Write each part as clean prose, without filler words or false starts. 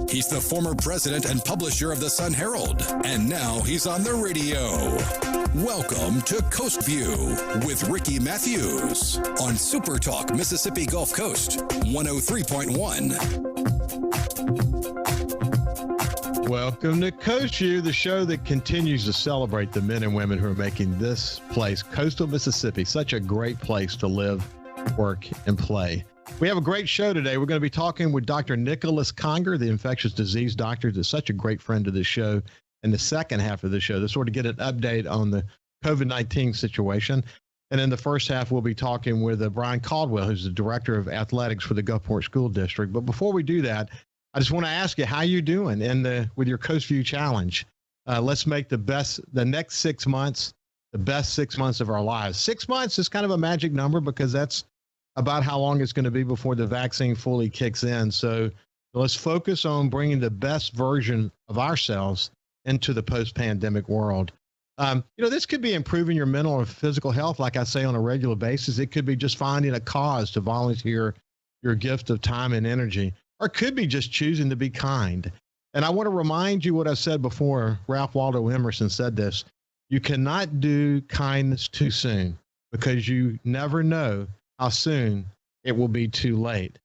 He's the former president and publisher of the Sun Herald, and now he's on the radio. Welcome to Coast Vue with Ricky Mathews on SuperTalk Mississippi Gulf Coast 103.1. Welcome to Coast Vue, the show that continues to celebrate the men and women who are making this place, coastal Mississippi, such a great place to live, work, and play. We have a great show today. We're going to be talking with Dr. Nicholas Conger, the infectious disease doctor that's such a great friend of the show. In the second half of the show to sort of get an update on the COVID-19 situation. And in the first half, we'll be talking with Bryan Caldwell, who's the director of athletics for the Gulfport School District. But before we do that, I just want to ask you how you doing with your Coast Vue Challenge. Let's make the next 6 months, the best 6 months of our lives. 6 months is kind of a magic number because that's about how long it's going to be before the vaccine fully kicks in. So let's focus on bringing the best version of ourselves into the post-pandemic world. This could be improving your mental or physical health, like I say, on a regular basis. It could be just finding a cause to volunteer your gift of time and energy, or it could be just choosing to be kind. And I want to remind you what I said before. Ralph Waldo Emerson said this: you cannot do kindness too soon because you never know how soon it will be too late.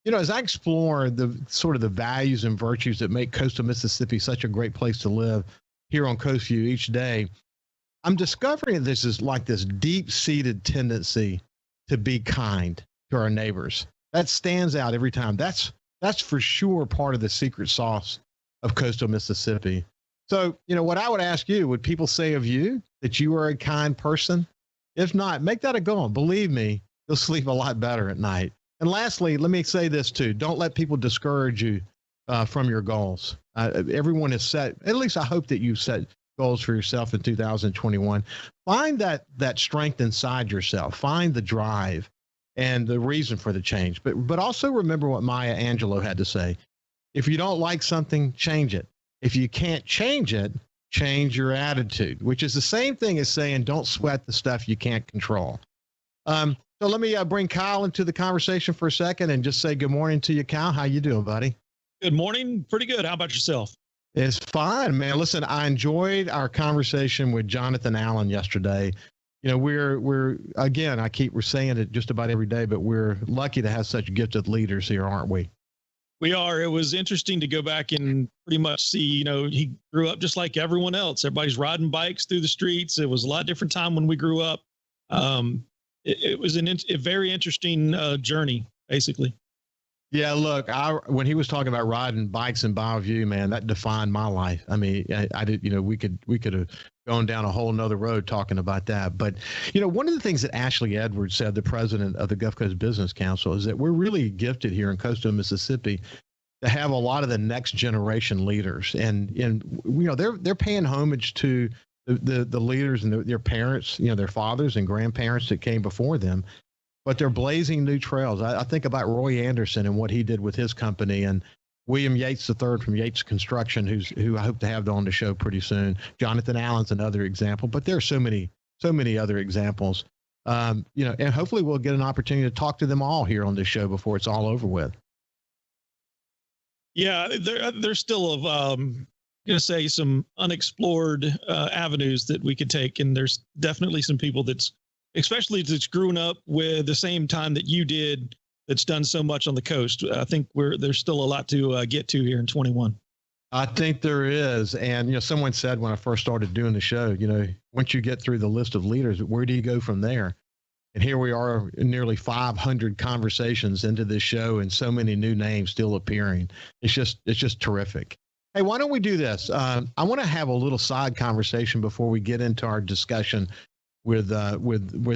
As I explore the sort of the values and virtues that make coastal Mississippi such a great place to live here on Coast Vue each day, I'm discovering this is like this deep-seated tendency to be kind to our neighbors. That stands out every time. That's for sure part of the secret sauce of coastal Mississippi. So, what I would ask you, would people say of you that you are a kind person? If not, make that a goal. Believe me, you'll sleep a lot better at night. And lastly, let me say this too. Don't let people discourage you from your goals. Everyone has set, at least I hope that you've set goals for yourself in 2021. Find that strength inside yourself. Find the drive and the reason for the change. But also remember what Maya Angelou had to say. If you don't like something, change it. If you can't change it, change your attitude, which is the same thing as saying don't sweat the stuff you can't control. So let me bring Kyle into the conversation for a second and just say good morning to you, Kyle. How you doing, buddy? Good morning. Pretty good. How about yourself? It's fine, man. Listen, I enjoyed our conversation with Jonathan Allen yesterday. We're again, we're saying it just about every day, but we're lucky to have such gifted leaders here, aren't we? We are. It was interesting to go back and pretty much see, he grew up just like everyone else. Everybody's riding bikes through the streets. It was a lot different time when we grew up. It was a very interesting journey, basically. Yeah, look, when he was talking about riding bikes in Bayview, man, that defined my life. I mean, I did, we could have gone down a whole nother road talking about that. But, one of the things that Ashley Edwards said, the president of the Gulf Coast Business Council, is that we're really gifted here in coastal Mississippi to have a lot of the next generation leaders. And they're paying homage to the leaders and their parents, their fathers and grandparents that came before them, but they're blazing new trails. I think about Roy Anderson and what he did with his company, and William Yates III from Yates Construction, who I hope to have on the show pretty soon. Jonathan Allen's another example, but there are so many other examples. And hopefully we'll get an opportunity to talk to them all here on this show before it's all over with. Yeah, there's still going to say some unexplored avenues that we could take. And there's definitely some people that's grown up with the same time that you did, that's done so much on the coast. I think there's still a lot to get to here in 21. I think there is. And, someone said when I first started doing the show, once you get through the list of leaders, where do you go from there? And here we are, nearly 500 conversations into this show and so many new names still appearing. It's just terrific. Hey, why don't we do this? I want to have a little side conversation before we get into our discussion with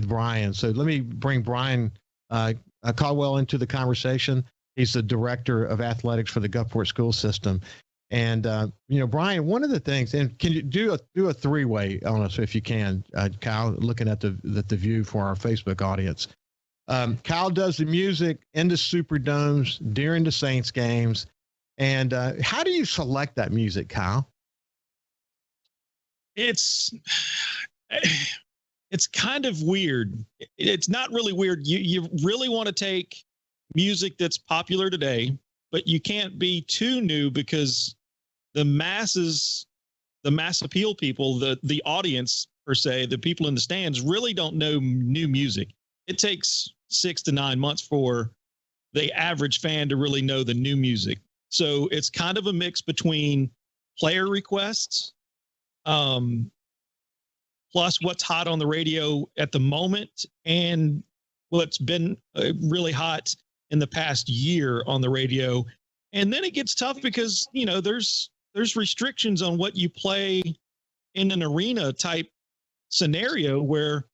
Bryan. So let me bring Bryan Caldwell into the conversation. He's the director of athletics for the Gulfport School System. And Bryan, one of the things, and can you do a three-way on us if you can, Kyle, looking at the view for our Facebook audience. Kyle does the music in the Superdomes during the Saints games. And how do you select that music, Kyle? It's kind of weird. It's not really weird. You really want to take music that's popular today but you can't be too new because the mass appeal people, the audience per se, the people in the stands really don't know new music. It takes 6 to 9 months for the average fan to really know the new music. So it's kind of a mix between player requests, plus what's hot on the radio at the moment, and what's been really hot in the past year on the radio. And then it gets tough because, there's restrictions on what you play in an arena type scenario where,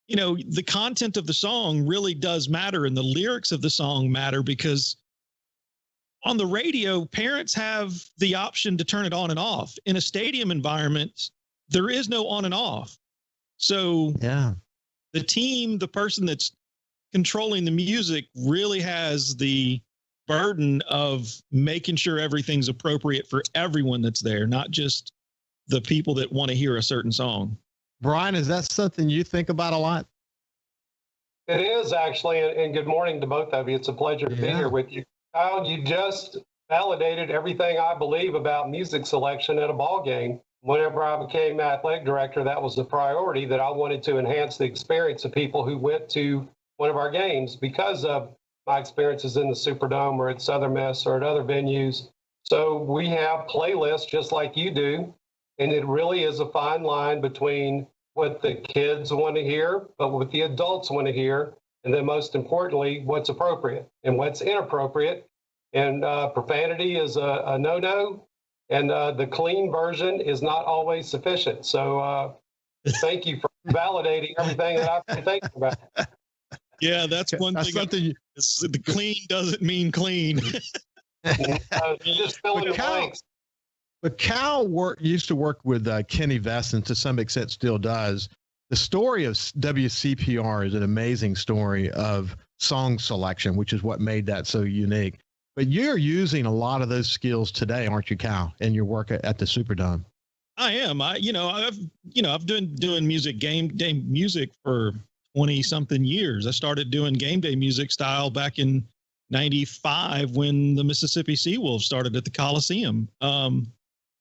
the content of the song really does matter and the lyrics of the song matter, because on the radio, parents have the option to turn it on and off. In a stadium environment, there is no on and off. So the person that's controlling the music really has the burden of making sure everything's appropriate for everyone that's there, not just the people that want to hear a certain song. Bryan, is that something you think about a lot? It is, actually, and good morning to both of you. It's a pleasure to be here with you. Kyle, you just validated everything I believe about music selection at a ball game. Whenever I became athletic director, that was the priority, that I wanted to enhance the experience of people who went to one of our games because of my experiences in the Superdome or at Southern Miss or at other venues. So we have playlists just like you do. And it really is a fine line between what the kids want to hear, but what the adults want to hear. And then most importantly, what's appropriate and what's inappropriate. And profanity is a no-no. And the clean version is not always sufficient. So thank you for validating everything that I've been thinking about. Yeah, that's one thing. The clean doesn't mean clean. Just fill in the blanks. But Cal used to work with Kenny Vest, and to some extent still does. The story of WCPR is an amazing story of song selection, which is what made that so unique. But you're using a lot of those skills today, aren't you, Cal, in your work at the Superdome? I am. I've been doing game day music for 20 something years. I started doing game day music style back in '95 when the Mississippi Seawolves started at the Coliseum.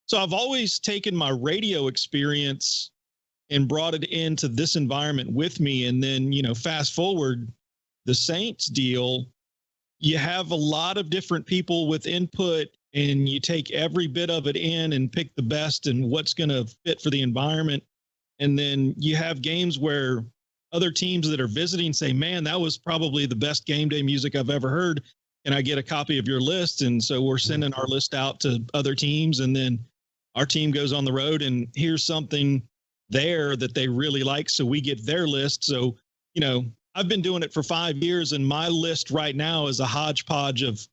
So I've always taken my radio experience and brought it into this environment with me. And then, fast forward the Saints deal, you have a lot of different people with input, and you take every bit of it in and pick the best and what's going to fit for the environment. And then you have games where other teams that are visiting say, man, that was probably the best game day music I've ever heard. Can I get a copy of your list? And so we're sending our list out to other teams, and then our team goes on the road and here's something there that they really like. So we get their list. So, I've been doing it for 5 years, and my list right now is a hodgepodge of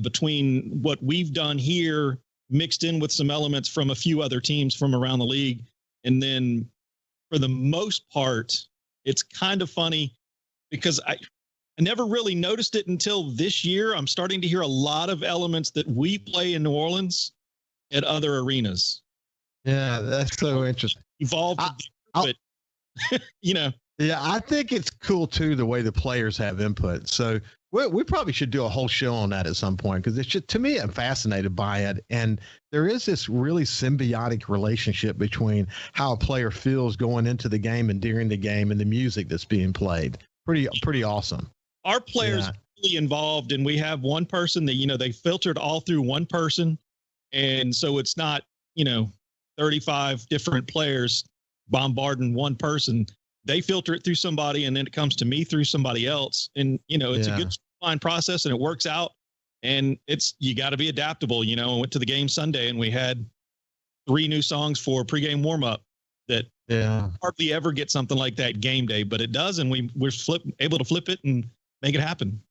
between what we've done here mixed in with some elements from a few other teams from around the league. And then for the most part, it's kind of funny because I never really noticed it until this year. I'm starting to hear a lot of elements that we play in New Orleans at other arenas. Yeah, that's so interesting. Evolved, but Yeah, I think it's cool too the way the players have input. So we probably should do a whole show on that at some point, because it's just, to me, I'm fascinated by it. And there is this really symbiotic relationship between how a player feels going into the game and during the game and the music that's being played. Pretty awesome. Our players are really involved, and we have one person that, they filtered all through one person. And so it's not, 35 different players bombarding one person. They filter it through somebody, and then it comes to me through somebody else. And, it's a good line process, and it works out. And you got to be adaptable. I went to the game Sunday, and we had 3 new songs for pregame warmup that hardly ever get something like that game day, but it does. And we're able to flip it and make it happen.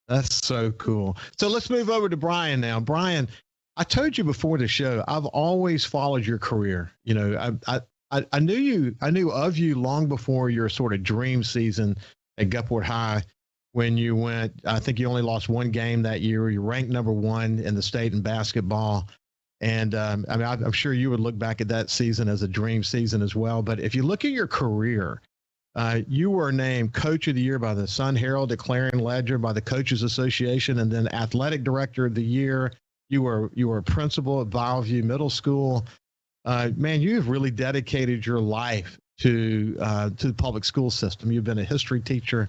That's so cool. So let's move over to Bryan now. Bryan, I told you before the show, I've always followed your career. I knew of you long before your sort of dream season at Gulfport High, when you went. I think you only lost 1 game that year. You ranked number 1 in the state in basketball. And I'm sure you would look back at that season as a dream season as well. But if you look at your career, You were named Coach of the Year by the Sun Herald, the Clarion Ledger, by the Coaches Association, and then Athletic Director of the Year. You were a principal at View Middle School. Man, you have really dedicated your life to the public school system. You've been a history teacher,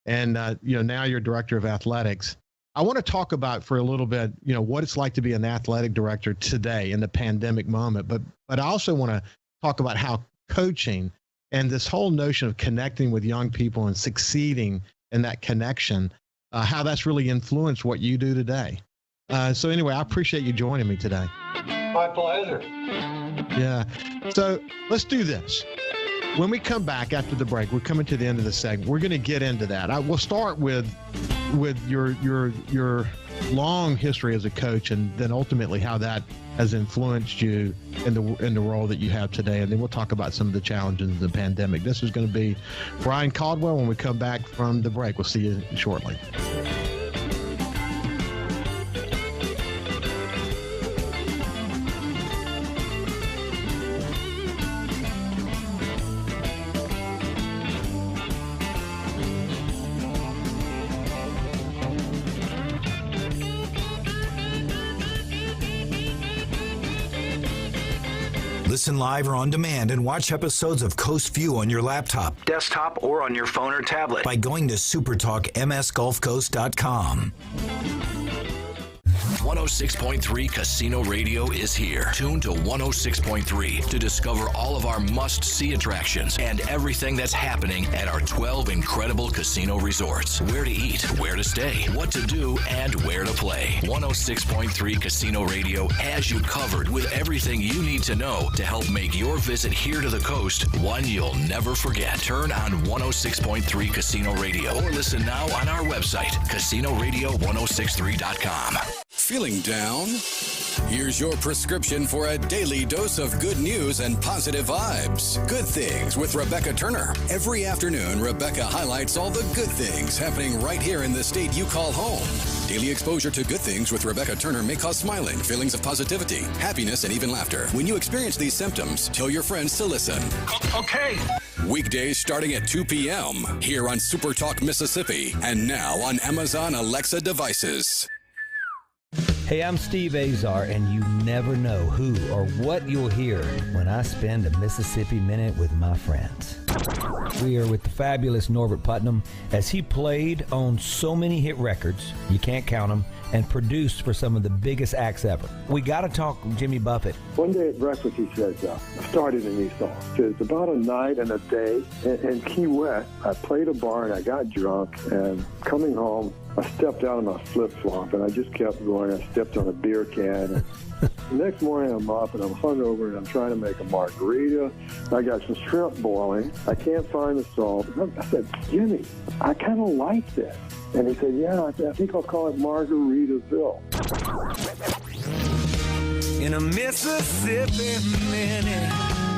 and now you're director of athletics. I want to talk about for a little bit, what it's like to be an athletic director today in the pandemic moment. But I also want to talk about how coaching and this whole notion of connecting with young people and succeeding in that connection, how that's really influenced what you do today. So anyway, I appreciate you joining me today. My pleasure. Yeah. So let's do this. When we come back after the break, we're coming to the end of the segment. We're going to get into that. We'll start with your long history as a coach, and then ultimately how that has influenced you in the role that you have today. And then we'll talk about some of the challenges of the pandemic. This is going to be Bryan Caldwell when we come back from the break. We'll see you shortly. Listen live or on demand and watch episodes of Coast Vue on your laptop, desktop, or on your phone or tablet by going to SuperTalkMSGulfCoast.com. 106.3 Casino Radio is here. Tune to 106.3 to discover all of our must-see attractions and everything that's happening at our 12 incredible casino resorts. Where to eat, where to stay, what to do, and where to play. 106.3 Casino Radio has you covered with everything you need to know to help make your visit here to the coast one you'll never forget. Turn on 106.3 Casino Radio or listen now on our website, CasinoRadio1063.com. Feeling down? Here's your prescription for a daily dose of good news and positive vibes. Good Things with Rebecca Turner. Every afternoon, Rebecca highlights all the good things happening right here in the state you call home. Daily exposure to Good Things with Rebecca Turner may cause smiling, feelings of positivity, happiness, and even laughter. When you experience these symptoms, tell your friends to listen. Okay. Weekdays starting at 2 p.m. here on SuperTalk Mississippi and now on Amazon Alexa devices. Hey, I'm Steve Azar, and you never know who or what you'll hear when I spend a Mississippi Minute with my friends. We are with the fabulous Norbert Putnam as he played on so many hit records, you can't count them, and produced for some of the biggest acts ever. We got to talk Jimmy Buffett. One day at breakfast, he says, I started a new song. It's about a night and a day in Key West. I played a bar and I got drunk, and coming home, I stepped out of my flip-flop, and I just kept going. I stepped on a beer can. And the next morning, I'm up, and I'm hungover, and I'm trying to make a margarita. I got some shrimp boiling. I can't find the salt. I said, Jimmy, I kind of like this. And he said, yeah, I think I'll call it Margaritaville. In a Mississippi Minute.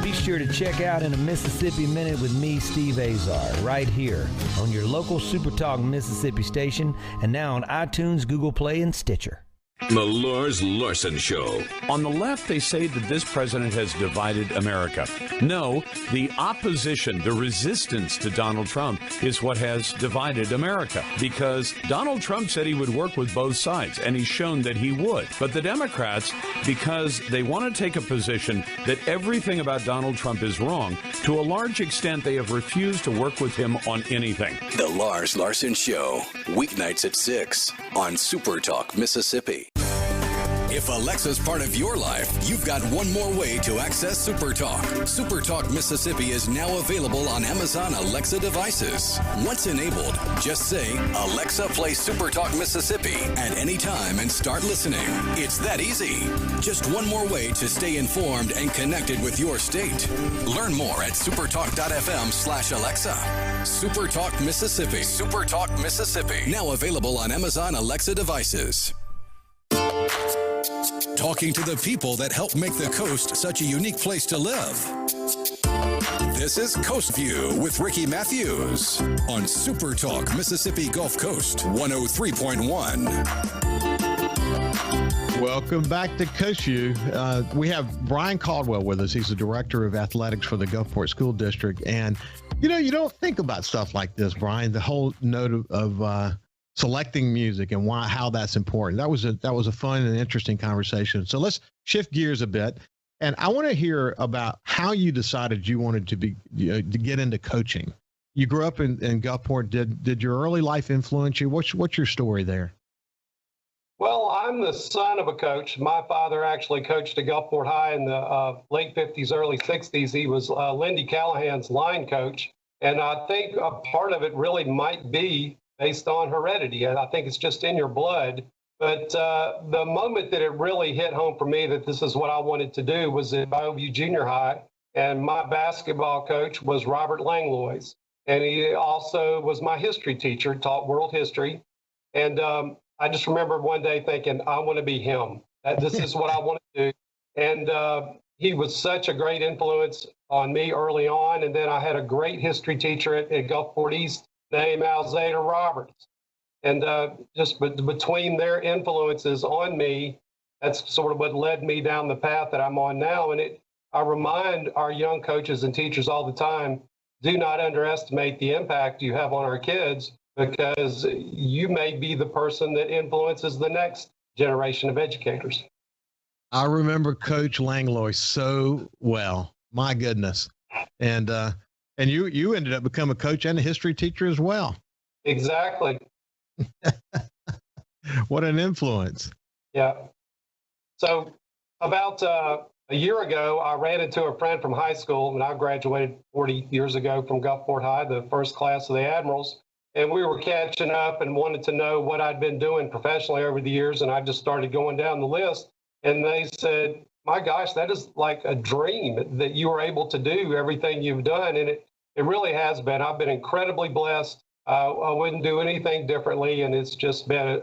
Be sure to check out In a Mississippi Minute with me, Steve Azar, right here on your local SuperTalk Mississippi station and now on iTunes, Google Play, and Stitcher. The Lars Larson Show. On the left, they say that this president has divided America. No, the opposition, the resistance to Donald Trump is what has divided America, because Donald Trump said he would work with both sides, and he's shown that he would. But the Democrats, because they want to take a position that everything about Donald Trump is wrong, to a large extent, they have refused to work with him on anything. The Lars Larson Show, weeknights at 6 on SuperTalk Mississippi. If Alexa's part of your life, you've got one more way to access SuperTalk. SuperTalk Mississippi is now available on Amazon Alexa devices. Once enabled, just say, Alexa, play SuperTalk Mississippi at any time and start listening. It's that easy. Just one more way to stay informed and connected with your state. Learn more at supertalk.fm/Alexa. SuperTalk Mississippi. SuperTalk Mississippi. Now available on Amazon Alexa devices. Talking to the people that help make the coast such a unique place to live. This is Coast Vue with Ricky Mathews on SuperTalk Mississippi Gulf Coast 103.1. Welcome back to Coast Vue. We have Bryan Caldwell with us. He's the Director of Athletics for the Gulfport School District. And You don't think about stuff like this, Bryan. The whole note of selecting music and how that's important. That was a fun and interesting conversation. So let's shift gears a bit, and I want to hear about how you decided you wanted to to get into coaching. You grew up in Gulfport. Did your early life influence you? What's your story there? Well, I'm the son of a coach. My father actually coached at Gulfport High in the late 50s, early 60s. He was Lindy Callahan's line coach. And I think a part of it really might be based on heredity. And I think it's just in your blood. But the moment that it really hit home for me that this is what I wanted to do was at Bayview Junior High. And my basketball coach was Robert Langlois. And he also was my history teacher, taught world history. And I just remember one day thinking, I want to be him. This is what I want to do. And he was such a great influence on me early on. And then I had a great history teacher at Gulfport East named Alzada Roberts. And just between their influences on me, that's sort of what led me down the path that I'm on now. And I remind our young coaches and teachers all the time, do not underestimate the impact you have on our kids, because you may be the person that influences the next generation of educators. I remember Coach Langlois so well. My goodness. And you ended up becoming a coach and a history teacher as well. Exactly. What an influence. Yeah. So about a year ago, I ran into a friend from high school, and I graduated 40 years ago from Gulfport High, the first class of the Admirals. And we were catching up and wanted to know what I'd been doing professionally over the years. And I just started going down the list. And they said, my gosh, that is like a dream that you were able to do everything you've done. And it really has been. I've been incredibly blessed. I wouldn't do anything differently. And it's just been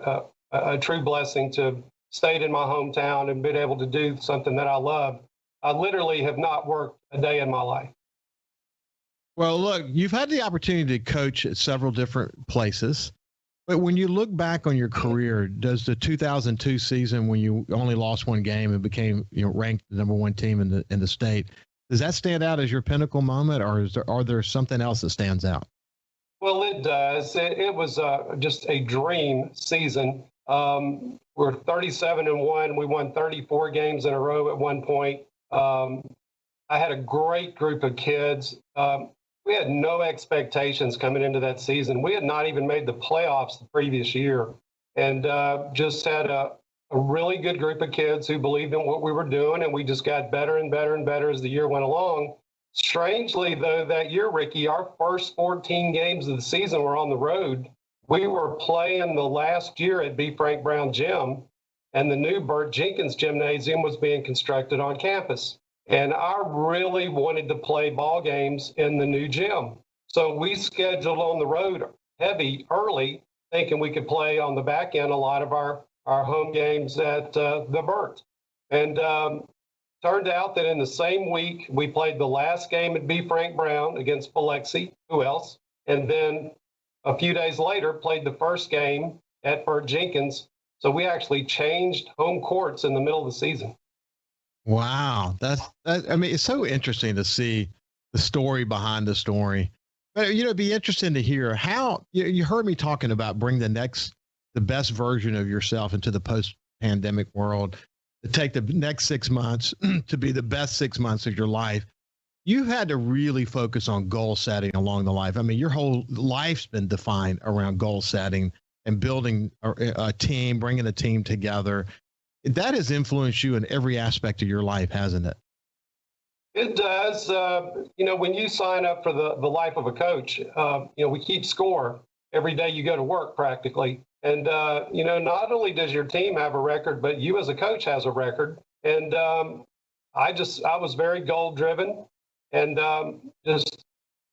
a true blessing to stayed in my hometown and been able to do something that I love. I literally have not worked a day in my life. Well, look, you've had the opportunity to coach at several different places, but when you look back on your career, does the 2002 season when you only lost one game and became ranked the number one team in the state, does that stand out as your pinnacle moment, or are there something else that stands out? Well, it does. It was just a dream season. We're 37-1. We won 34 games in a row at one point. I had a great group of kids. We had no expectations coming into that season. We had not even made the playoffs the previous year, and just had a really good group of kids who believed in what we were doing, and we just got better and better and better as the year went along. Strangely, though, that year, Ricky, our first 14 games of the season were on the road. We were playing the last year at B. Frank Brown Gym, and the new Burt Jenkins Gymnasium was being constructed on campus. And I really wanted to play ball games in the new gym. So we scheduled on the road heavy early, thinking we could play on the back end a lot of our home games at the Burt. And turned out that in the same week, we played the last game at B. Frank Brown against Biloxi. Who else? And then a few days later, played the first game at Burt Jenkins. So we actually changed home courts in the middle of the season. Wow. I mean, it's so interesting to see the story behind the story. But, it'd be interesting to hear how you heard me talking about bring the best version of yourself into the post-pandemic world, to take the next 6 months to be the best 6 months of your life. You had to really focus on goal setting along the life. I mean, your whole life's been defined around goal setting and building a team, bringing a team together. That has influenced you in every aspect of your life, hasn't it? It does. When you sign up for the life of a coach, we keep score every day you go to work practically. And, not only does your team have a record, but you as a coach has a record. And I was very goal driven, and just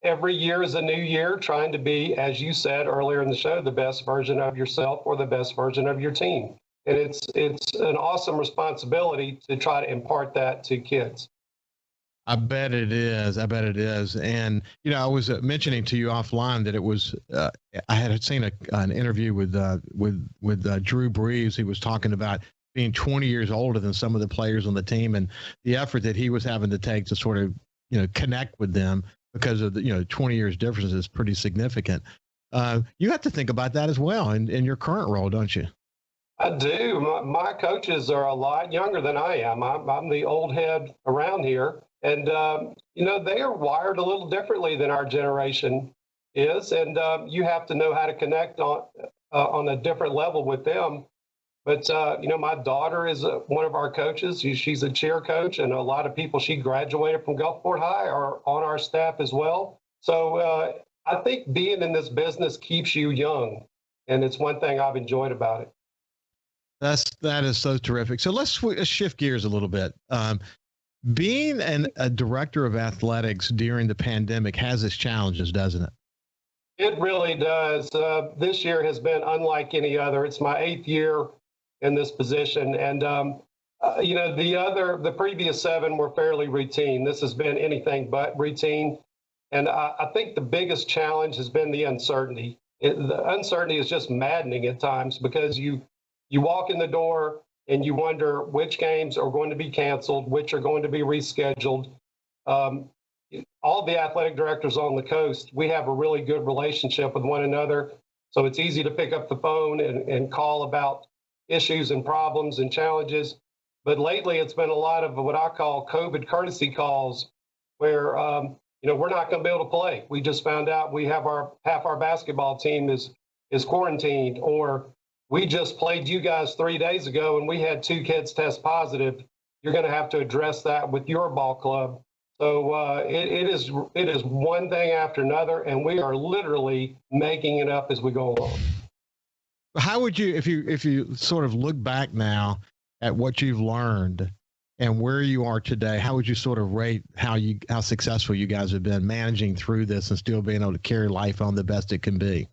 every year is a new year, trying to be, as you said earlier in the show, the best version of yourself or the best version of your team. And it's an awesome responsibility to try to impart that to kids. I bet it is. And, I was mentioning to you offline that it was, I had seen an interview with Drew Brees. He was talking about being 20 years older than some of the players on the team and the effort that he was having to take to sort of, connect with them. because of the 20 years difference is pretty significant. You have to think about that as well in your current role, don't you? I do. My coaches are a lot younger than I am. I'm the old head around here. And, they are wired a little differently than our generation is. And you have to know how to connect on a different level with them. But, my daughter is one of our coaches. She's a cheer coach, and a lot of people she graduated from Gulfport High are on our staff as well. So I think being in this business keeps you young. And it's one thing I've enjoyed about it. That is so terrific. So let's shift gears a little bit. Being a director of athletics during the pandemic has its challenges, doesn't it? It really does. This year has been unlike any other. It's my 8th year in this position. And, the previous 7 were fairly routine. This has been anything but routine. And I think the biggest challenge has been the uncertainty. The uncertainty is just maddening at times because you walk in the door and you wonder which games are going to be canceled, which are going to be rescheduled. All the athletic directors on the coast, we have a really good relationship with one another. So it's easy to pick up the phone and call about issues and problems and challenges. But lately, it's been a lot of what I call COVID courtesy calls where, we're not going to be able to play. We just found out we have half our basketball team is quarantined, or we just played you guys 3 days ago and we had 2 kids test positive. You're going to have to address that with your ball club. So it is one thing after another, and we are literally making it up as we go along. How would you, if you sort of look back now at what you've learned and where you are today, how would you sort of rate how successful you guys have been managing through this and still being able to carry life on the best it can be?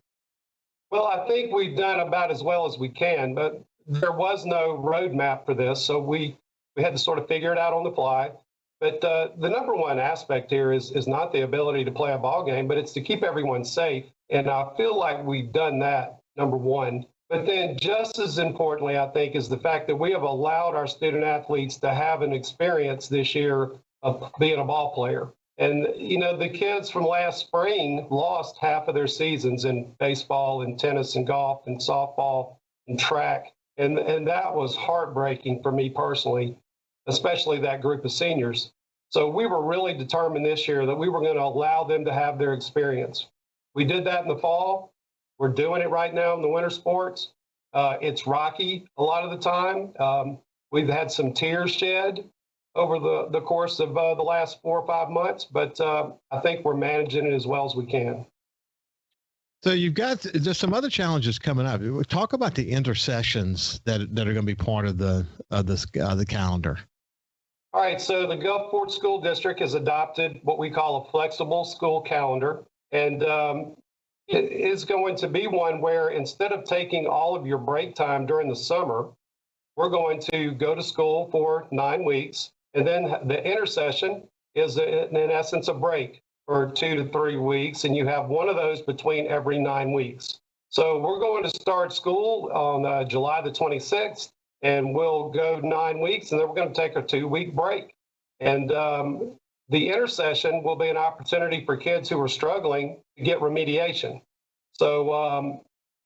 Well, I think we've done about as well as we can, but there was no roadmap for this, so we had to sort of figure it out on the fly. But the number one aspect here is not the ability to play a ball game, but it's to keep everyone safe. And I feel like we've done that, number one. But then just as importantly, I think, is the fact that we have allowed our student athletes to have an experience this year of being a ball player. And, the kids from last spring lost half of their seasons in baseball and tennis and golf and softball and track. And that was heartbreaking for me personally, especially that group of seniors. So we were really determined this year that we were going to allow them to have their experience. We did that in the fall. We're doing it right now in the winter sports. It's rocky a lot of the time. We've had some tears shed over the course of the last 4 or 5 months, but I think we're managing it as well as we can. So there's some other challenges coming up. Talk about the intercessions that are going to be part of the calendar. All right, so the Gulfport School District has adopted what we call a flexible school calendar, and it is going to be one where instead of taking all of your break time during the summer, we're going to go to school for 9 weeks, and then the intercession is in essence a break for 2 to 3 weeks, and you have one of those between every 9 weeks. So we're going to start school on July the 26th, and we'll go 9 weeks, and then we're going to take a 2-week break. And the intercession will be an opportunity for kids who are struggling to get remediation. So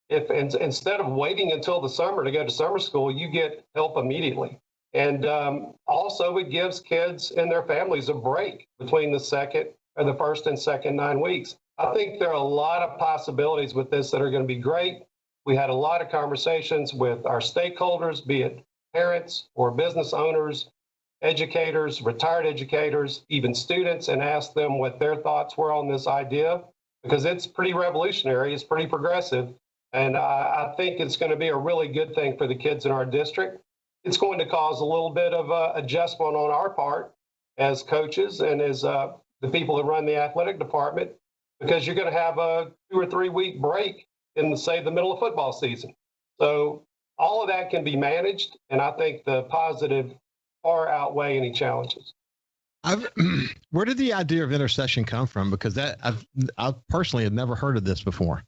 if instead of waiting until the summer to go to summer school, you get help immediately. And also it gives kids and their families a break between the first and second 9 weeks. I think there are a lot of possibilities with this that are going to be great. We had a lot of conversations with our stakeholders, be it parents or business owners, educators, retired educators, even students, and asked them what their thoughts were on this idea, because it's pretty revolutionary, it's pretty progressive, and I think it's going to be a really good thing for the kids in our district. It's going to cause a little bit of adjustment on our part as coaches and as the people that run the athletic department, because you're going to have a 2 or 3 week break in, say, the middle of football season. So all of that can be managed, and I think the positive far outweigh any challenges. Where did the idea of intercession come from? Because I personally had never heard of this before.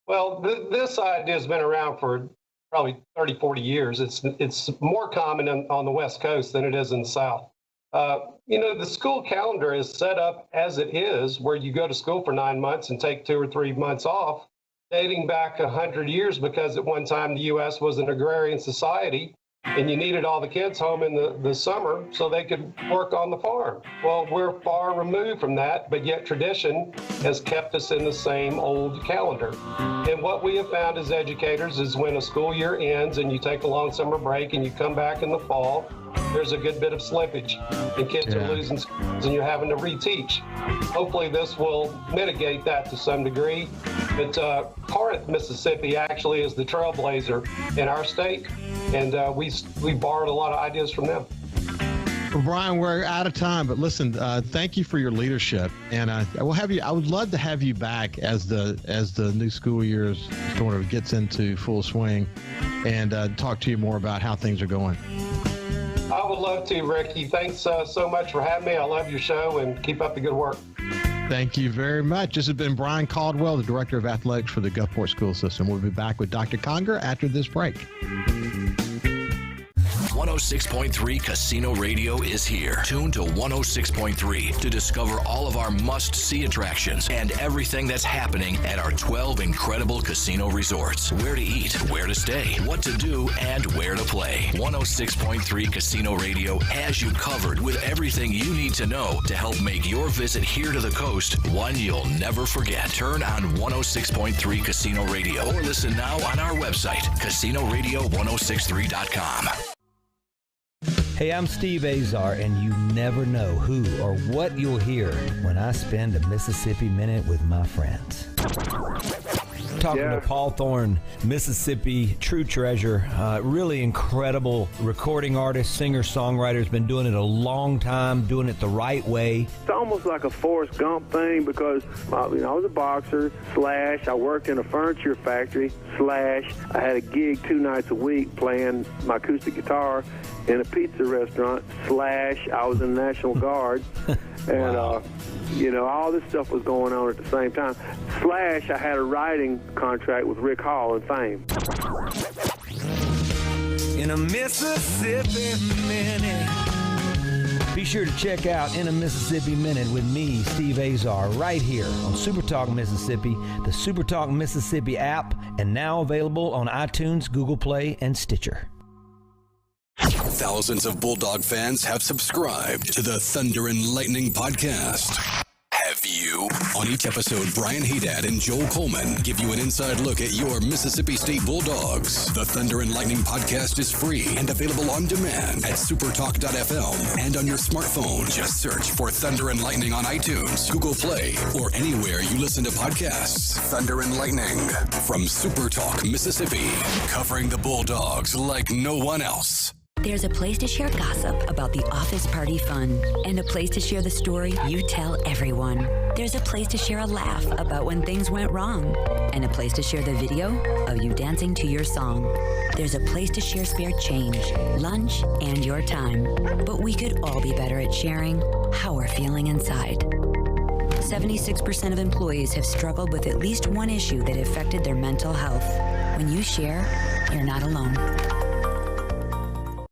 Well, this idea has been around for probably 30, 40 years. It's more common on the West Coast than it is in the South. The school calendar is set up as it is, where you go to school for 9 months and take 2 or 3 months off, dating back 100 years, because at one time the U.S. was an agrarian society and you needed all the kids home in the summer so they could work on the farm. Well, we're far removed from that, but yet tradition has kept us in the same old calendar. And what we have found as educators is when a school year ends and you take a long summer break and you come back in the fall, there's a good bit of slippage and kids are losing skills and you're having to reteach. Hopefully this will mitigate that to some degree. But Corinth, Mississippi actually is the trailblazer in our state, and we borrowed a lot of ideas from them. Well, Bryan, we're out of time, but listen, thank you for your leadership, and I would love to have you back as the new school year sort of gets into full swing, and talk to you more about how things are going. I would love to, Ricky. Thanks so much for having me. I love your show, and keep up the good work. Thank you very much. This has been Bryan Caldwell, the Director of Athletics for the Gulfport School System. We'll be back with Dr. Conger after this break. 106.3 Casino Radio is here. Tune to 106.3 to discover all of our must-see attractions and everything that's happening at our 12 incredible casino resorts. Where to eat, where to stay, what to do, and where to play. 106.3 Casino Radio has you covered with everything you need to know to help make your visit here to the coast one you'll never forget. Turn on 106.3 Casino Radio or listen now on our website, CasinoRadio1063.com. Hey, I'm Steve Azar, and you never know who or what you'll hear when I spend a Mississippi Minute with my friends. Talking to Paul Thorne, Mississippi true treasure, really incredible recording artist, singer, songwriter, has been doing it a long time, doing it the right way. It's almost like a Forrest Gump thing because I was a boxer, / I worked in a furniture factory, / I had a gig 2 nights a week playing my acoustic guitar in a pizza restaurant, / I was in the National Guard. And, wow. All this stuff was going on at the same time. / I had a writing contract with Rick Hall and Fame. In a Mississippi Minute. Be sure to check out In a Mississippi Minute with me, Steve Azar, right here on SuperTalk Mississippi, the SuperTalk Mississippi app, and now available on iTunes, Google Play, and Stitcher. Thousands of Bulldog fans have subscribed to the Thunder and Lightning podcast. Have you? On each episode, Brian Haydad and Joel Coleman give you an inside look at your Mississippi State Bulldogs. The Thunder and Lightning podcast is free and available on demand at supertalk.fm and on your smartphone. Just search for Thunder and Lightning on iTunes, Google Play, or anywhere you listen to podcasts. Thunder and Lightning from SuperTalk, Mississippi, covering the Bulldogs like no one else. There's a place to share gossip about the office party fun, and a place to share the story you tell everyone. There's a place to share a laugh about when things went wrong, and a place to share the video of you dancing to your song. There's a place to share spare change, lunch, and your time. But we could all be better at sharing how we're feeling inside. 76% of employees have struggled with at least one issue that affected their mental health. When you share, you're not alone.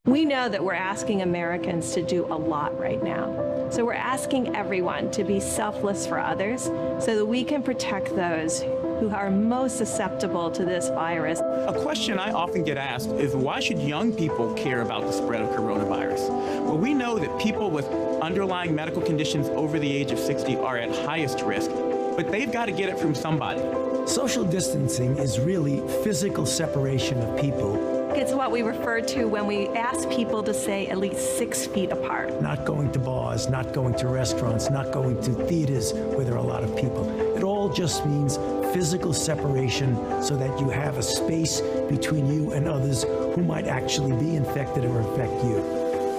We know that we're asking Americans to do a lot right now. So we're asking everyone to be selfless for others so that we can protect those who are most susceptible to this virus. A question I often get asked is, why should young people care about the spread of coronavirus? Well, we know that people with underlying medical conditions over the age of 60 are at highest risk, but they've got to get it from somebody. Social distancing is really physical separation of people. It's what we refer to when we ask people to stay at least 6 feet apart. Not going to bars, not going to restaurants, not going to theaters where there are a lot of people. It all just means physical separation so that you have a space between you and others who might actually be infected or infect you.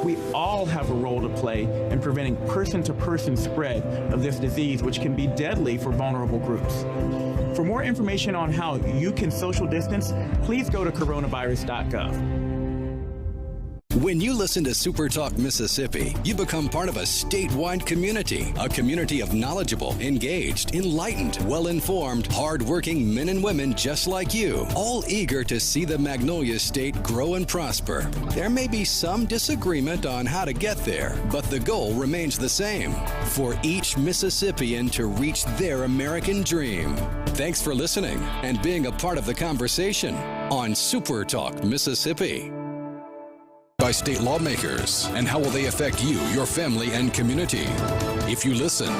We all have a role to play in preventing person-to-person spread of this disease, which can be deadly for vulnerable groups. For more information on how you can social distance, please go to coronavirus.gov. When you listen to SuperTalk Mississippi, you become part of a statewide community, a community of knowledgeable, engaged, enlightened, well-informed, hard-working men and women just like you, all eager to see the Magnolia State grow and prosper. There may be some disagreement on how to get there, but the goal remains the same, for each Mississippian to reach their American dream. Thanks for listening and being a part of the conversation on SuperTalk Mississippi. By state lawmakers, and how will they affect you, your family, and community? If you listen,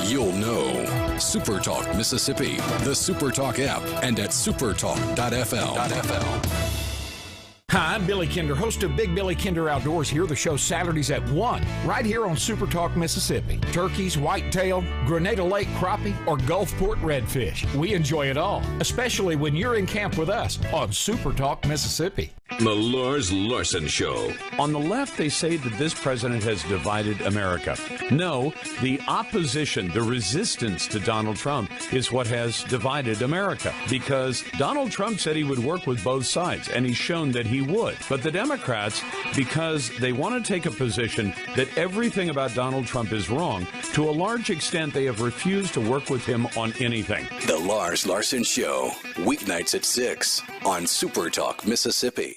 you'll know. SuperTalk Mississippi, the SuperTalk app, and at supertalk.fl. Hi, I'm Billy Kinder, host of Big Billy Kinder Outdoors here. The show Saturdays at 1, right here on SuperTalk Mississippi. Turkeys, whitetail, Grenada Lake crappie, or Gulfport redfish. We enjoy it all, especially when you're in camp with us on SuperTalk Mississippi. The Lars Larson Show. On the left, they say that this president has divided America. No, the opposition, the resistance to Donald Trump is what has divided America. Because Donald Trump said he would work with both sides, and he's shown that he would. But the Democrats, because they want to take a position that everything about Donald Trump is wrong, to a large extent, they have refused to work with him on anything. The Lars Larson Show, weeknights at 6 on SuperTalk Mississippi.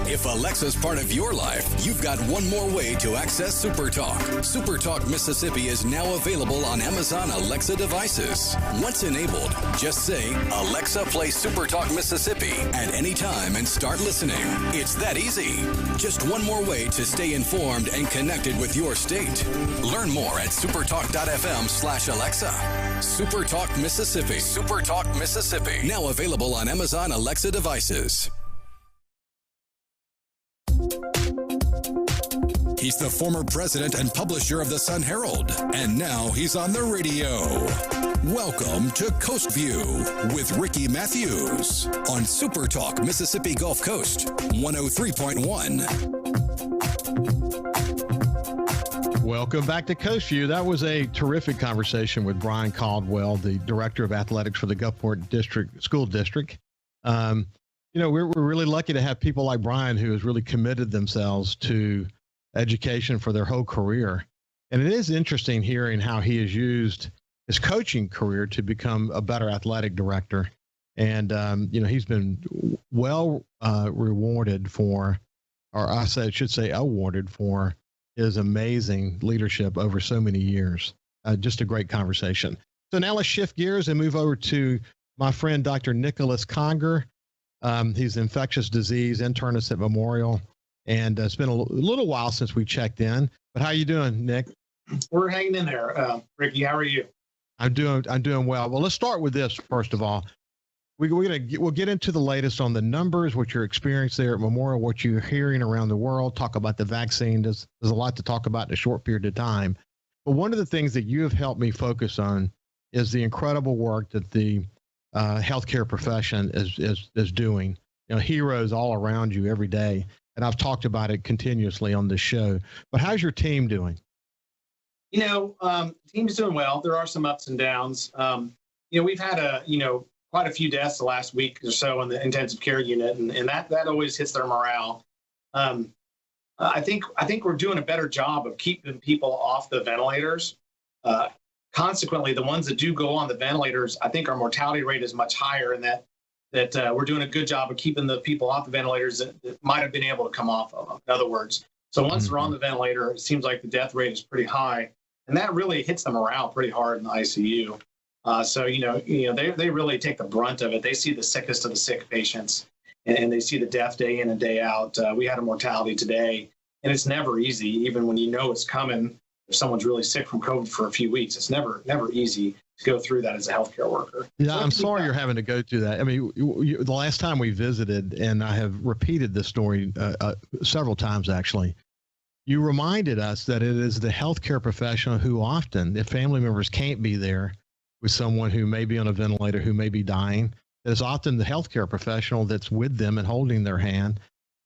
If Alexa's part of your life, you've got one more way to access SuperTalk. SuperTalk Mississippi is now available on Amazon Alexa devices. Once enabled, just say, Alexa, play SuperTalk Mississippi at any time and start listening. It's that easy. Just one more way to stay informed and connected with your state. Learn more at supertalk.fm/Alexa. SuperTalk Mississippi. SuperTalk Mississippi. Now available on Amazon Alexa devices. He's the former president and publisher of the Sun Herald, and now he's on the radio. Welcome to Coast Vue with Ricky Mathews on SuperTalk Mississippi Gulf Coast 103.1. Welcome back to Coast Vue. That was a terrific conversation with Bryan Caldwell, the director of athletics for the Gulfport School District. We're really lucky to have people like Bryan who has really committed themselves to education for their whole career. And it is interesting hearing how he has used his coaching career to become a better athletic director. And, he's been rewarded for, or should say awarded for his amazing leadership over so many years. Just a great conversation. So now let's shift gears and move over to my friend, Dr. Nicholas Conger. He's an infectious disease internist at Memorial. And it's been a little while since we checked in. But how you doing, Nick? We're hanging in there. Ricky, how are you? I'm doing well. Well, let's start with this first of all. We'll get into the latest on the numbers, what your experience there at Memorial, what you're hearing around the world. Talk about the vaccine. There's a lot to talk about in a short period of time. But one of the things that you have helped me focus on is the incredible work that the healthcare profession is doing. Heroes all around you every day. And I've talked about it continuously on this show. But how's your team doing? Team's doing well. There are some ups and downs. We've had quite a few deaths the last week or so in the intensive care unit, and that always hits their morale. I think we're doing a better job of keeping people off the ventilators. Consequently, the ones that do go on the ventilators, I think our mortality rate is much higher, and that we're doing a good job of keeping the people off the ventilators that might have been able to come off of them, in other words. So once they're on the ventilator, it seems like the death rate is pretty high, and that really hits the morale pretty hard in the ICU. They really take the brunt of it. They see the sickest of the sick patients, and they see the death day in and day out. We had a mortality today, and it's never easy, even when you know it's coming. If someone's really sick from COVID for a few weeks, it's never easy to go through that as a healthcare worker. Yeah, I'm sorry you're having to go through that. I mean, the last time we visited, and I have repeated this story several times actually, you reminded us that it is the healthcare professional who often, if family members can't be there with someone who may be on a ventilator, who may be dying, that it's often the healthcare professional that's with them and holding their hand.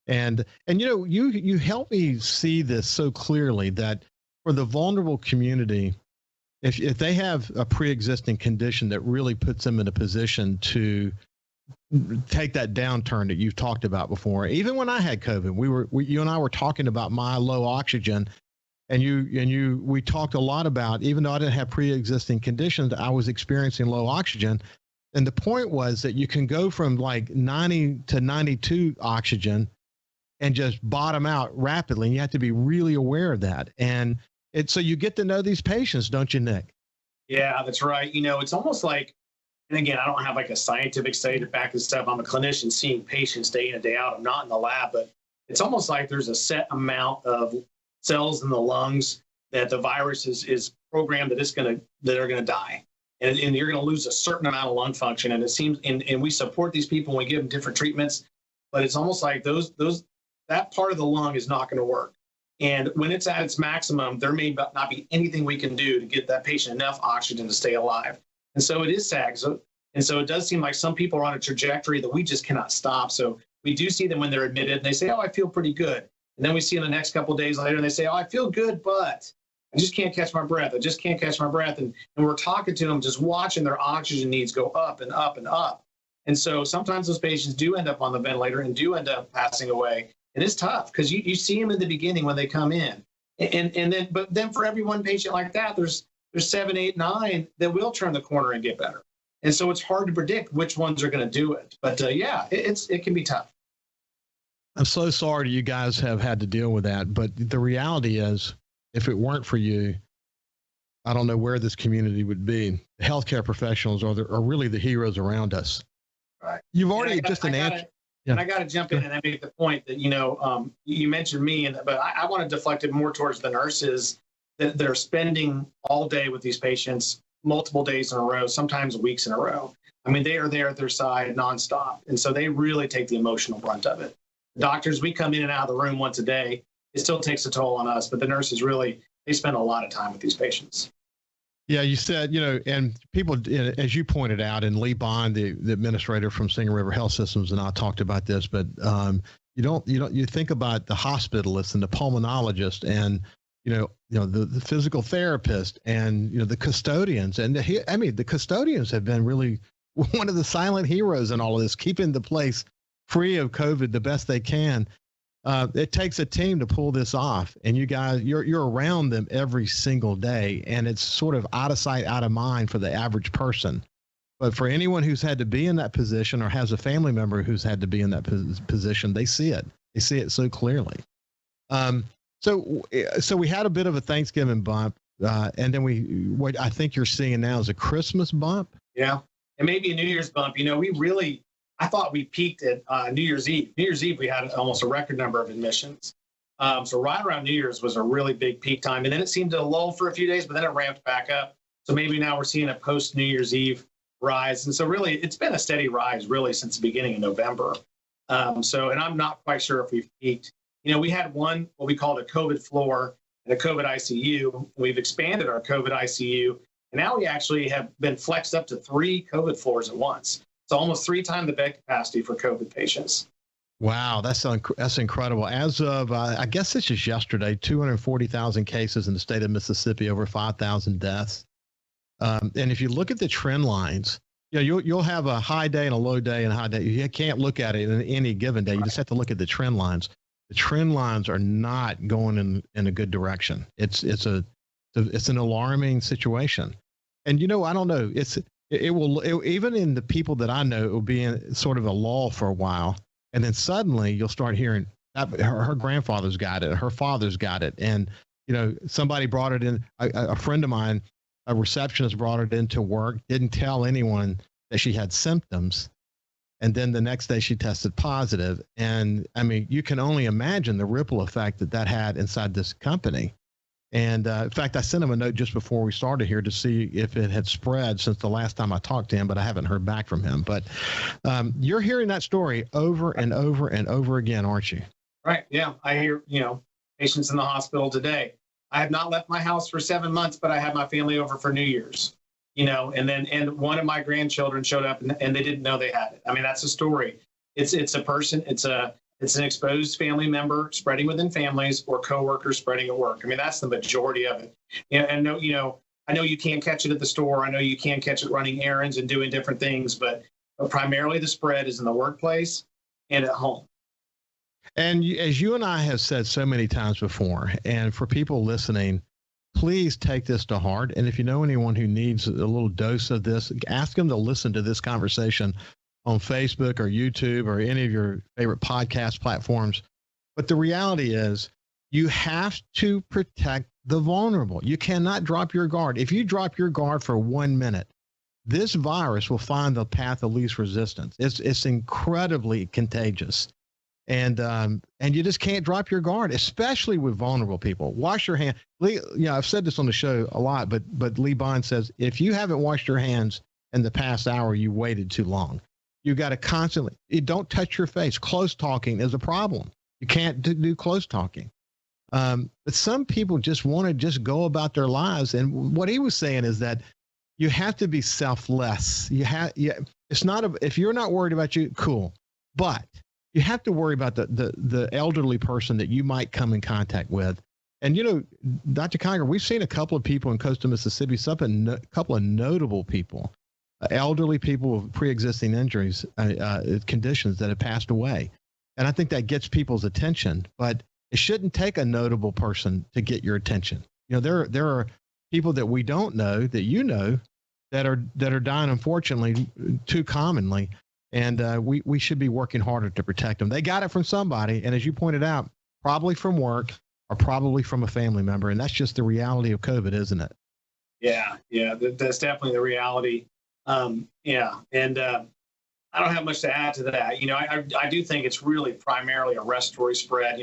And you help me see this so clearly that for the vulnerable community, if they have a pre-existing condition that really puts them in a position to take that downturn that you've talked about before. Even when I had COVID, you and I were talking about my low oxygen, and we talked a lot about, even though I didn't have pre-existing conditions, I was experiencing low oxygen. And the point was that you can go from like 90 to 92 oxygen and just bottom out rapidly. And you have to be really aware of that. And so you get to know these patients, don't you, Nick? Yeah, that's right. It's almost like, and again, I don't have like a scientific study to back this up. I'm a clinician seeing patients day in and day out. I'm not in the lab, but it's almost like there's a set amount of cells in the lungs that the virus is programmed that are going to die. And you're going to lose a certain amount of lung function. And it seems, and we support these people when we give them different treatments, but it's almost like that part of the lung is not going to work. And when it's at its maximum, there may not be anything we can do to get that patient enough oxygen to stay alive. And so it is sad. So it does seem like some people are on a trajectory that we just cannot stop. So we do see them when they're admitted and they say, oh, I feel pretty good. And then we see them the next couple of days later and they say, oh, I feel good, but I just can't catch my breath. I just can't catch my breath. And we're talking to them, just watching their oxygen needs go up and up and up. And so sometimes those patients do end up on the ventilator and do end up passing away. And it's tough because you see them in the beginning when they come in. But then for every one patient like that, there's 7, 8, 9 that will turn the corner and get better. And so it's hard to predict which ones are going to do it. But it can be tough. I'm so sorry you guys have had to deal with that. But the reality is, if it weren't for you, I don't know where this community would be. The healthcare professionals are really the heroes around us. Right. You've already just an answer. And I got to jump in and make the point that, you mentioned me, but I want to deflect it more towards the nurses that they're spending all day with these patients, multiple days in a row, sometimes weeks in a row. I mean, they are there at their side nonstop. And so they really take the emotional brunt of it. Doctors, we come in and out of the room once a day. It still takes a toll on us, but the nurses really, they spend a lot of time with these patients. Yeah, you said, and people, as you pointed out, and Lee Bond, the administrator from Singing River Health Systems, and I talked about this, but you think about the hospitalists and the pulmonologist and, the physical therapist and, the custodians. And the custodians have been really one of the silent heroes in all of this, keeping the place free of COVID the best they can. It takes a team to pull this off, and you guys, you're around them every single day, and it's sort of out of sight, out of mind for the average person. But for anyone who's had to be in that position or has a family member who's had to be in that position, they see it. They see it so clearly. So we had a bit of a Thanksgiving bump, and then what I think you're seeing now is a Christmas bump. Yeah, and maybe a New Year's bump. I thought we peaked at New Year's Eve. New Year's Eve, we had almost a record number of admissions. So right around New Year's was a really big peak time. And then it seemed to lull for a few days, but then it ramped back up. So maybe now we're seeing a post New Year's Eve rise. And so really, it's been a steady rise really since the beginning of November. And I'm not quite sure if we've peaked. We had what we called a COVID floor and a COVID ICU. We've expanded our COVID ICU. And now we actually have been flexed up to 3 COVID floors at once. It's almost 3 times the bed capacity for COVID patients. Wow, that's incredible. As of, I guess this is yesterday, 240,000 cases in the state of Mississippi, over 5,000 deaths. And if you look at the trend lines, you'll have a high day and a low day and a high day. You can't look at it in any given day. You just have to look at the trend lines. The trend lines are not going in a good direction. It's an alarming situation. And I don't know. It will even in the people that I know, it will be in sort of a lull for a while, and then suddenly you'll start hearing her grandfather's got it, her father's got it, and somebody brought it in. A friend of mine, a receptionist, brought it into work, didn't tell anyone that she had symptoms, and then the next day she tested positive. And I mean, you can only imagine the ripple effect that had inside this company. And in fact, I sent him a note just before we started here to see if it had spread since the last time I talked to him, but I haven't heard back from him. But you're hearing that story over and over and over again, aren't you? Right. Yeah. I hear, patients in the hospital today. I have not left my house for 7 months, but I had my family over for New Year's, and one of my grandchildren showed up and they didn't know they had it. I mean, that's a story. It's a person, it's an exposed family member spreading within families or coworkers spreading at work. I mean, that's the majority of it. And I know you can't catch it at the store. I know you can't catch it running errands and doing different things, but but primarily the spread is in the workplace and at home. And as you and I have said so many times before, and for people listening, please take this to heart. And if you know anyone who needs a little dose of this, ask them to listen to this conversation on Facebook or YouTube or any of your favorite podcast platforms. But the reality is you have to protect the vulnerable. You cannot drop your guard. If you drop your guard for 1 minute, this virus will find the path of least resistance. It's incredibly contagious. And you just can't drop your guard, especially with vulnerable people. Wash your hands. Lee, I've said this on the show a lot, but Lee Bond says, if you haven't washed your hands in the past hour, you waited too long. You got to constantly, don't touch your face. Close talking is a problem. You can't do close talking. But some people just want to just go about their lives. And what he was saying is that you have to be selfless. It's not, if you're not worried about you, cool. But you have to worry about the elderly person that you might come in contact with. And, Dr. Conger, we've seen a couple of people in coastal Mississippi, a couple of notable people, elderly people with pre-existing injuries, conditions that have passed away. And I think that gets people's attention, but it shouldn't take a notable person to get your attention. There are people that we don't know, that that are dying, unfortunately, too commonly. And we should be working harder to protect them. They got it from somebody. And as you pointed out, probably from work or probably from a family member. And that's just the reality of COVID, isn't it? Yeah, that's definitely the reality. And I don't have much to add to that. I do think it's really primarily a respiratory spread.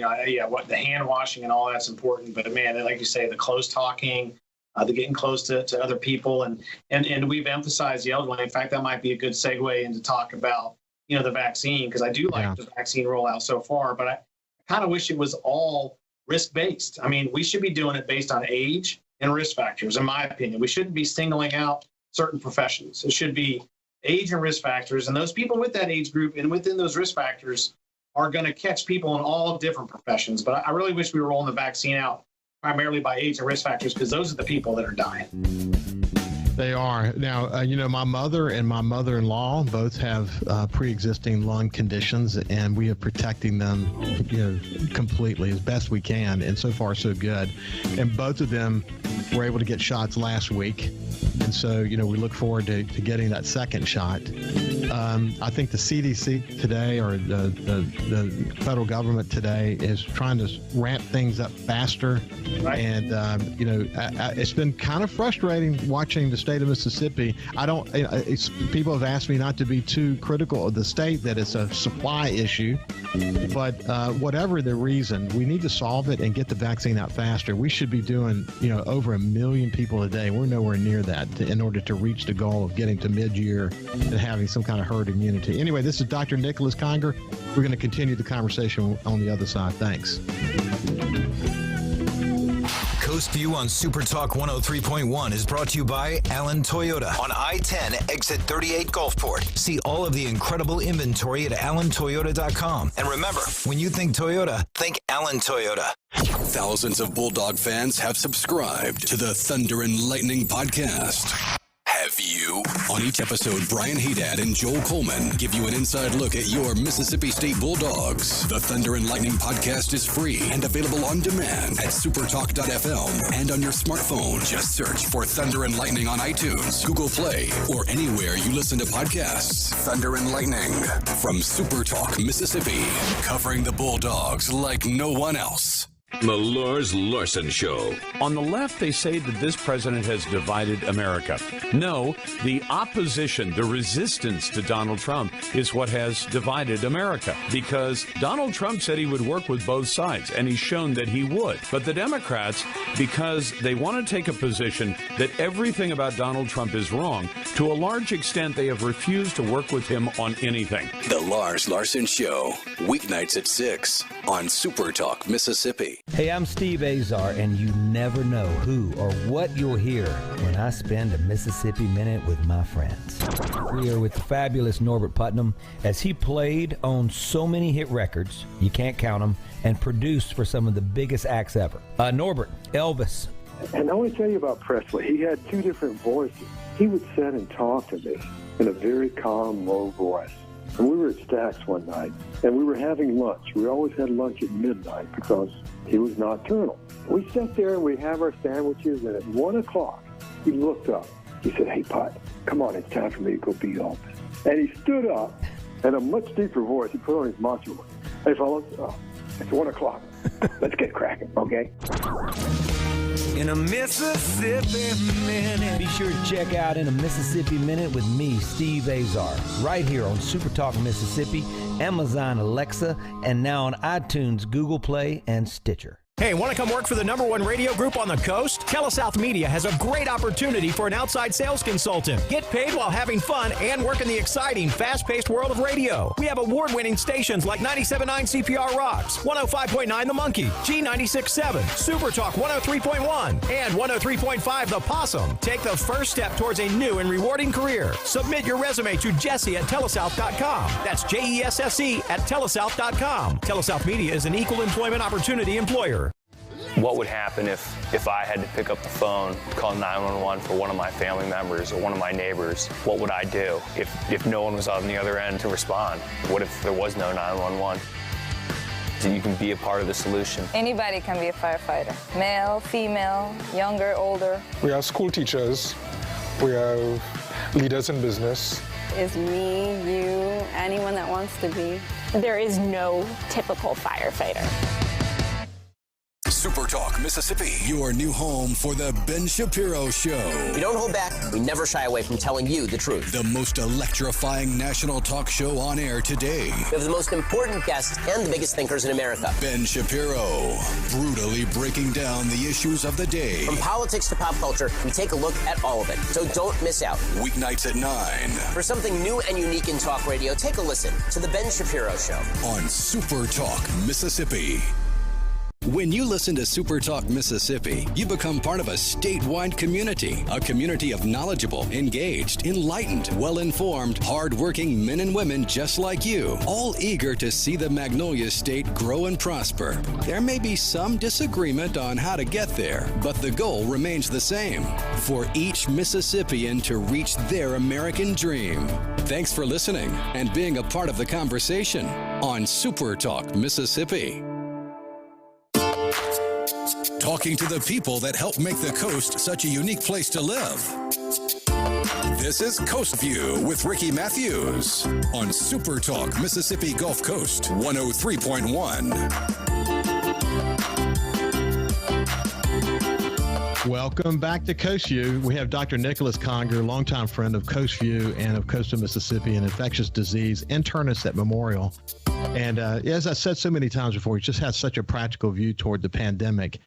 What the hand washing and all that's important. But man, like you say, the close talking, the getting close to other people, and we've emphasized the elderly. In fact, that might be a good segue into talk about the vaccine, because I do like the vaccine rollout so far, but I kind of wish it was all risk based. I mean, we should be doing it based on age and risk factors, in my opinion. We shouldn't be singling out certain professions. It should be age and risk factors, and those people with that age group and within those risk factors are going to catch people in all different professions. But I really wish we were rolling the vaccine out primarily by age and risk factors, because those are the people that are dying. They are. Now, my mother and my mother-in-law both have pre-existing lung conditions, and we are protecting them, completely as best we can. And so far, so good. And both of them were able to get shots last week. And so, we look forward to getting that second shot. I think the CDC today, or the federal government today, is trying to ramp things up faster. Right. And, it's been kind of frustrating watching the state of Mississippi. People have asked me not to be too critical of the state, that it's a supply issue. But whatever the reason, we need to solve it and get the vaccine out faster. We should be doing, over 1 million people a day. We're nowhere near that in order to reach the goal of getting to mid-year and having some kind of herd immunity. Anyway, this is Dr. Nicholas Conger. We're going to continue the conversation on the other side. Thanks. Coast View on SuperTalk 103.1 is brought to you by Allen Toyota on I-10 exit 38 Gulfport. See all of the incredible inventory at allentoyota.com. And remember, when you think Toyota, think Allen Toyota. Thousands of Bulldog fans have subscribed to the Thunder and Lightning podcast. Have you? On each episode, Brian Haydad and Joel Coleman give you an inside look at your Mississippi State Bulldogs. The Thunder and Lightning podcast is free and available on demand at supertalk.fm and on your smartphone. Just search for Thunder and Lightning on iTunes, Google Play, or anywhere you listen to podcasts. Thunder and Lightning from SuperTalk, Mississippi, covering the Bulldogs like no one else. The Lars Larson Show. On the left, they say that this president has divided America. No, the opposition, the resistance to Donald Trump is what has divided America, because Donald Trump said he would work with both sides, and he's shown that he would. But the Democrats, because they want to take a position that everything about Donald Trump is wrong, to a large extent, they have refused to work with him on anything. The Lars Larson Show, weeknights at 6 on SuperTalk, Mississippi. Hey, I'm Steve Azar, and you never know who or what you'll hear when I spend a Mississippi Minute with my friends. We are with the fabulous Norbert Putnam, as he played on so many hit records, you can't count them, and produced for some of the biggest acts ever. Norbert, Elvis. And I want to tell you about Presley. He had two different voices. He would sit and talk to me, in a very calm, low voice. And we were at Stack's one night, and we were having lunch. We always had lunch at midnight because he was nocturnal. We sat there and we have our sandwiches, and at 1 o'clock, he looked up. He said, "Hey, Pot, come on, it's time for me to go beat Elvis." And he stood up, and a much deeper voice, he put on his macho voice. "Hey, fellas, it's 1 o'clock. Let's get cracking, okay?" In a Mississippi Minute. Be sure to check out In a Mississippi Minute with me, Steve Azar, right here on SuperTalk Mississippi, Amazon Alexa, and now on iTunes, Google Play, and Stitcher. Hey, want to come work for the #1 radio group on the coast? TeleSouth Media has a great opportunity for an outside sales consultant. Get paid while having fun and work in the exciting, fast-paced world of radio. We have award-winning stations like 97.9 CPR Rocks, 105.9 The Monkey, G96.7, SuperTalk 103.1, and 103.5 The Possum. Take the first step towards a new and rewarding career. Submit your resume to Jesse at telesouth.com. That's JESSE at telesouth.com. TeleSouth Media is an equal employment opportunity employer. What would happen if I had to pick up the phone, call 911 for one of my family members or one of my neighbors? What would I do if no one was on the other end to respond? What if there was no 911? So you can be a part of the solution. Anybody can be a firefighter. Male, female, younger, older. We have school teachers. We have leaders in business. Is me, you, anyone that wants to be. There is no typical firefighter. SuperTalk Mississippi, your new home for the Ben Shapiro Show. We don't hold back. We never shy away from telling you the truth. The most electrifying national talk show on air today. We have the most important guests and the biggest thinkers in America. Ben Shapiro, brutally breaking down the issues of the day. From politics to pop culture, we take a look at all of it. So don't miss out. Weeknights at 9. For something new and unique in talk radio, take a listen to The Ben Shapiro Show. On SuperTalk Mississippi. When you listen to SuperTalk Mississippi, you become part of a statewide community, a community of knowledgeable, engaged, enlightened, well-informed, hard-working men and women just like you, all eager to see the Magnolia State grow and prosper. There may be some disagreement on how to get there, but the goal remains the same, for each Mississippian to reach their American dream. Thanks for listening and being a part of the conversation on SuperTalk Mississippi. Talking to the people that help make the coast such a unique place to live. This is Coast Vue with Ricky Mathews on SuperTalk Mississippi Gulf Coast 103.1. Welcome back to Coast View. We have Dr. Nicholas Conger, longtime friend of Coast View and of Coastal Mississippi, an infectious disease internist at Memorial. And as I said so many times before, he just has such a practical view toward the pandemic.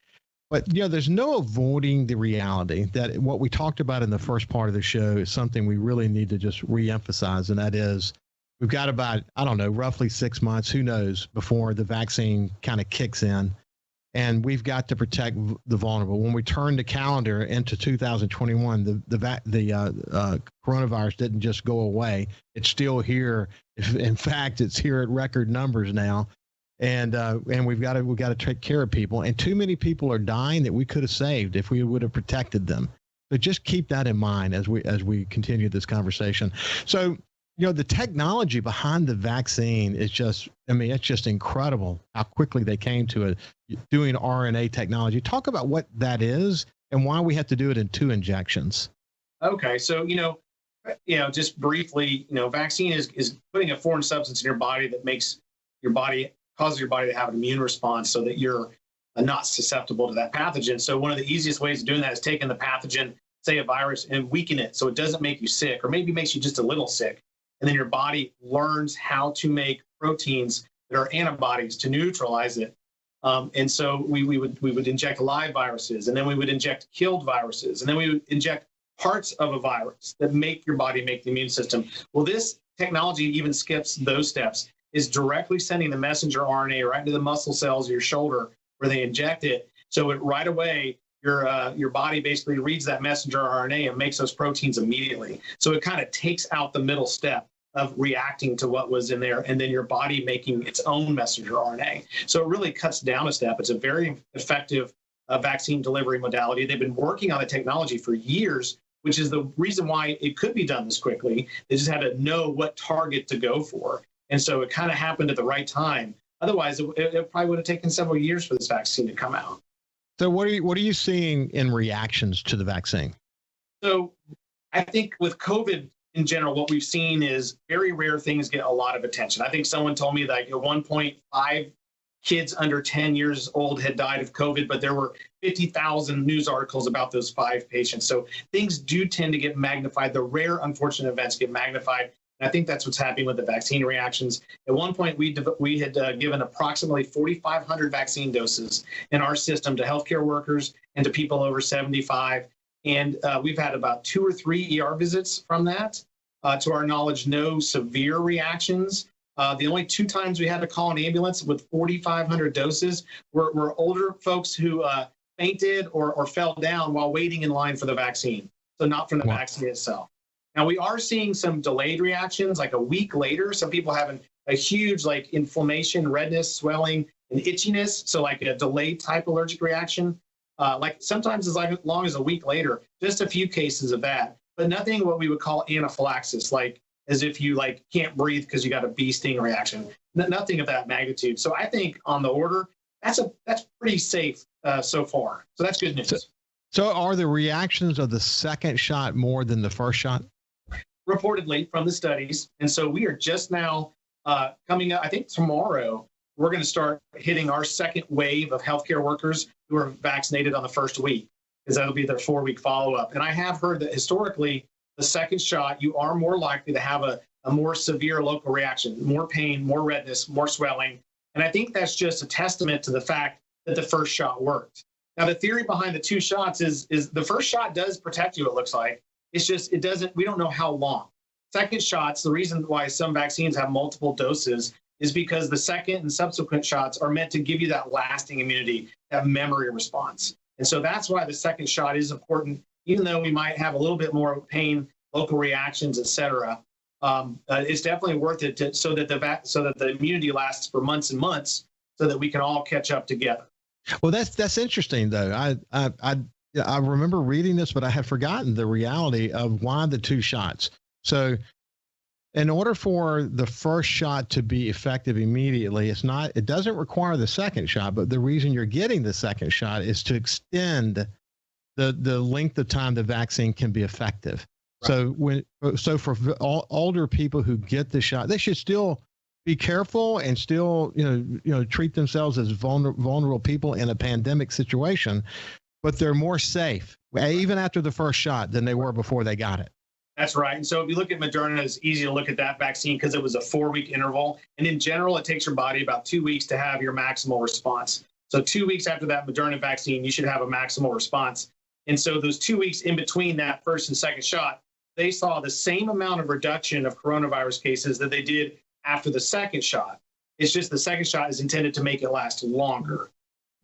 But, there's no avoiding the reality that what we talked about in the first part of the show is something we really need to just reemphasize. And that is we've got about, roughly 6 months, who knows, before the vaccine kind of kicks in. And we've got to protect the vulnerable. When we turn the calendar into 2021, the coronavirus didn't just go away. It's still here. In fact, it's here at record numbers now. And we've got to take care of people. And too many people are dying that we could have saved if we would have protected them. So just keep that in mind as we continue this conversation. So, the technology behind the vaccine is it's just incredible how quickly they came to it, doing RNA technology. Talk about what that is and why we have to do it in 2 injections. Okay. So, just briefly, vaccine is putting a foreign substance in your body that causes your body to have an immune response so that you're not susceptible to that pathogen. So one of the easiest ways of doing that is taking the pathogen, say a virus, and weaken it so it doesn't make you sick, or maybe makes you just a little sick. And then your body learns how to make proteins that are antibodies to neutralize it. And so we would inject live viruses, and then we would inject killed viruses, and then we would inject parts of a virus that make your body make the immune system. Well, this technology even skips those steps. Is directly sending the messenger RNA right into the muscle cells of your shoulder where they inject it. So it right away, your body basically reads that messenger RNA and makes those proteins immediately. So it kind of takes out the middle step of reacting to what was in there, and then your body making its own messenger RNA. So it really cuts down a step. It's a very effective vaccine delivery modality. They've been working on the technology for years which is the reason why it could be done this quickly. They just had to know what target to go for. And so it kind of happened at the right time. Otherwise, it probably would have taken several years for this vaccine to come out. So what are you seeing in reactions to the vaccine? So I think with COVID in general, what we've seen is very rare things get a lot of attention. I think someone told me that 1.5 kids under 10 years old had died of COVID, but there were 50,000 news articles about those 5 patients. So things do tend to get magnified. The rare, unfortunate events get magnified. And I think that's what's happening with the vaccine reactions. At one point, we had given approximately 4,500 vaccine doses in our system to healthcare workers and to people over 75. And we've had about 2 or 3 ER visits from that. To our knowledge, no severe reactions. The only 2 times we had to call an ambulance with 4,500 doses were older folks who fainted or fell down while waiting in line for the vaccine. So not from the vaccine itself. Now, we are seeing some delayed reactions, like a week later. Some people having a huge inflammation, redness, swelling, and itchiness. So like a delayed type allergic reaction. Like sometimes as long as a week later, just a few cases of that, but nothing what we would call anaphylaxis, like as if you can't breathe because you got a bee sting reaction. Nothing of that magnitude. So I think on the order, that's pretty safe so far. So that's good news. So are the reactions of the second shot more than the first shot? Reportedly from the studies. And so we are just now coming up, I think tomorrow, we're going to start hitting our second wave of healthcare workers who are vaccinated on the first week, because that'll be their 4-week follow-up. And I have heard that historically, the second shot, you are more likely to have a more severe local reaction, more pain, more redness, more swelling. And I think that's just a testament to the fact that the first shot worked. Now, the theory behind the 2 shots is the first shot does protect you, it looks like. It's just, we don't know how long. Second shots, the reason why some vaccines have multiple doses is because the second and subsequent shots are meant to give you that lasting immunity, that memory response. And so that's why the second shot is important, even though we might have a little bit more pain, local reactions, et cetera. It's definitely worth it so that the immunity lasts for months and months, so that we can all catch up together. Well, that's interesting, though. I remember reading this, but I had forgotten the reality of why the 2 shots. So in order for the first shot to be effective immediately, it doesn't require the second shot, but the reason you're getting the second shot is to extend the length of time the vaccine can be effective. Right. So for all older people who get the shot, they should still be careful and still, treat themselves as vulnerable people in a pandemic situation, but they're more safe even after the first shot than they were before they got it. That's right. And so if you look at Moderna, it's easy to look at that vaccine because it was a 4-week interval. And in general, it takes your body about 2 weeks to have your maximal response. So 2 weeks after that Moderna vaccine, you should have a maximal response. And so those 2 weeks in between that first and second shot, they saw the same amount of reduction of coronavirus cases that they did after the second shot. It's just the second shot is intended to make it last longer.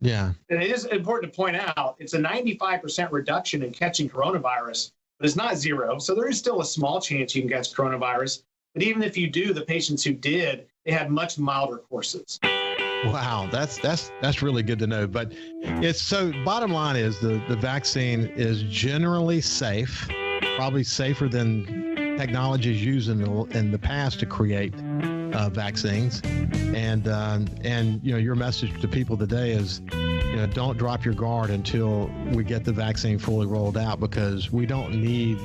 Yeah. And it is important to point out, it's a 95% reduction in catching coronavirus, but it's not 0. So there is still a small chance you can catch coronavirus. But even if you do, the patients who did, they had much milder courses. Wow, that's really good to know. But it's so bottom line is the vaccine is generally safe, probably safer than technologies used in the past to create vaccines. And your message to people today is, don't drop your guard until we get the vaccine fully rolled out, because we don't need.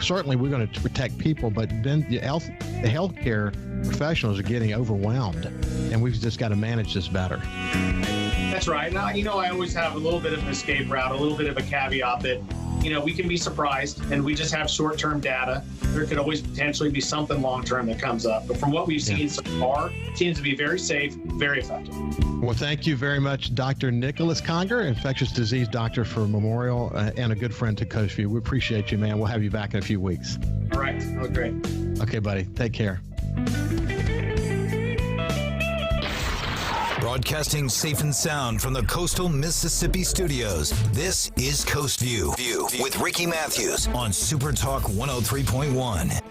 Certainly we're going to protect people, but then the healthcare professionals are getting overwhelmed, and we've just got to manage this better. That's right. Now, I always have a little bit of an escape route, a little bit of a caveat that, we can be surprised, and we just have short-term data. There could always potentially be something long-term that comes up. But from what we've seen so far, it seems to be very safe, very effective. Well, thank you very much, Dr. Nicholas Conger, infectious disease doctor for Memorial and a good friend to Coast Vue. We appreciate you, man. We'll have you back in a few weeks. All right. That was great. Okay, buddy. Take care. Broadcasting safe and sound from the coastal Mississippi studios, this is Coast Vue with Ricky Mathews on SuperTalk 103.1.